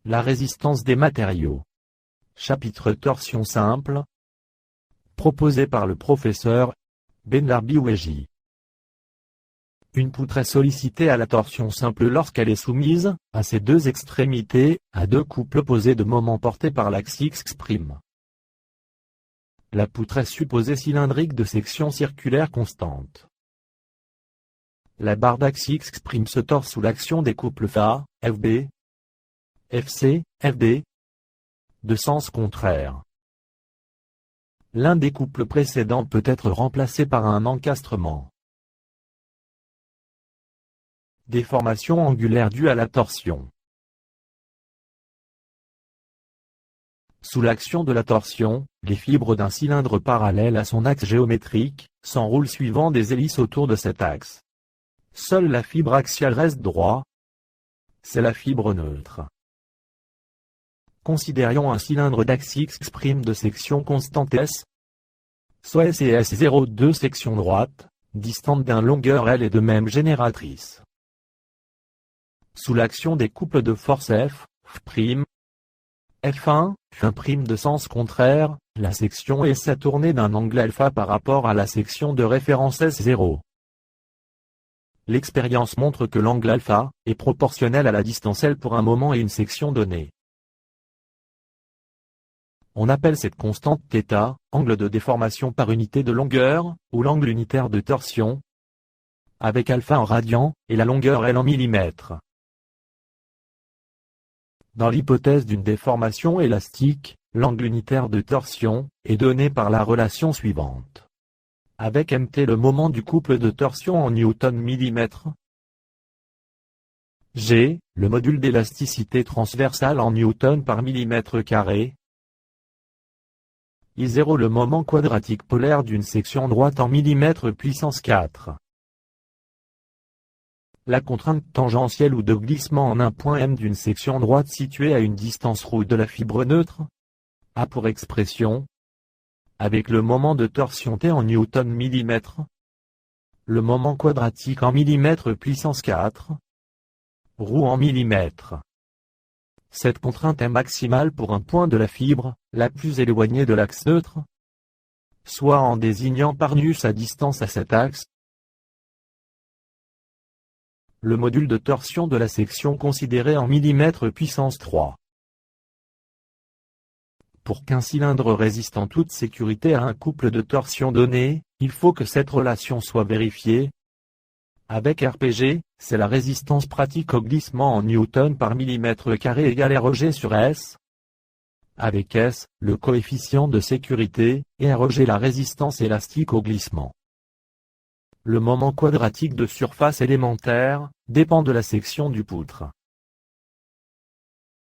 La résistance des matériaux. Chapitre torsion simple. Proposé par le professeur Benlarbi Oueji. Une poutre est sollicitée à la torsion simple lorsqu'elle est soumise, à ses deux extrémités, à deux couples opposés de moments portés par l'axe X'. La poutre est supposée cylindrique de section circulaire constante. La barre d'axe X' se tord sous l'action des couples FA, FB, FC, FD, de sens contraire. L'un des couples précédents peut être remplacé par un encastrement. Déformation angulaire due à la torsion. Sous l'action de la torsion, les fibres d'un cylindre parallèle à son axe géométrique s'enroulent suivant des hélices autour de cet axe. Seule la fibre axiale reste droite. C'est la fibre neutre. Considérons un cylindre d'axe X' de section constante S, soit S et S0 deux sections droites, distantes d'une longueur L et de même génératrice. Sous l'action des couples de force F', F', F1, F1' de sens contraire, la section S est tournée d'un angle alpha par rapport à la section de référence S0. L'expérience montre que l'angle alpha est proportionnel à la distance L pour un moment et une section donnée. On appelle cette constante θ, angle de déformation par unité de longueur, ou l'angle unitaire de torsion, avec alpha en radians, et la longueur L en millimètres. Dans l'hypothèse d'une déformation élastique, l'angle unitaire de torsion est donné par la relation suivante. Avec mt le moment du couple de torsion en newton-millimètre, G, le module d'élasticité transversale en newton par millimètre carré, I0 le moment quadratique polaire d'une section droite en millimètres puissance 4. La contrainte tangentielle ou de glissement en un point M d'une section droite située à une distance ρ de la fibre neutre, a pour expression, avec le moment de torsion T en newton-millimètre, le moment quadratique en millimètres puissance 4, ρ en millimètres. Cette contrainte est maximale pour un point de la fibre, la plus éloignée de l'axe neutre, soit en désignant par nu sa distance à cet axe, le module de torsion de la section considéré en millimètres puissance 3. Pour qu'un cylindre résiste en toute sécurité à un couple de torsion donné, il faut que cette relation soit vérifiée. Avec RPG, c'est la résistance pratique au glissement en newton par millimètre carré égale RG sur S. Avec S, le coefficient de sécurité, et RG la résistance élastique au glissement. Le moment quadratique de surface élémentaire dépend de la section du poutre.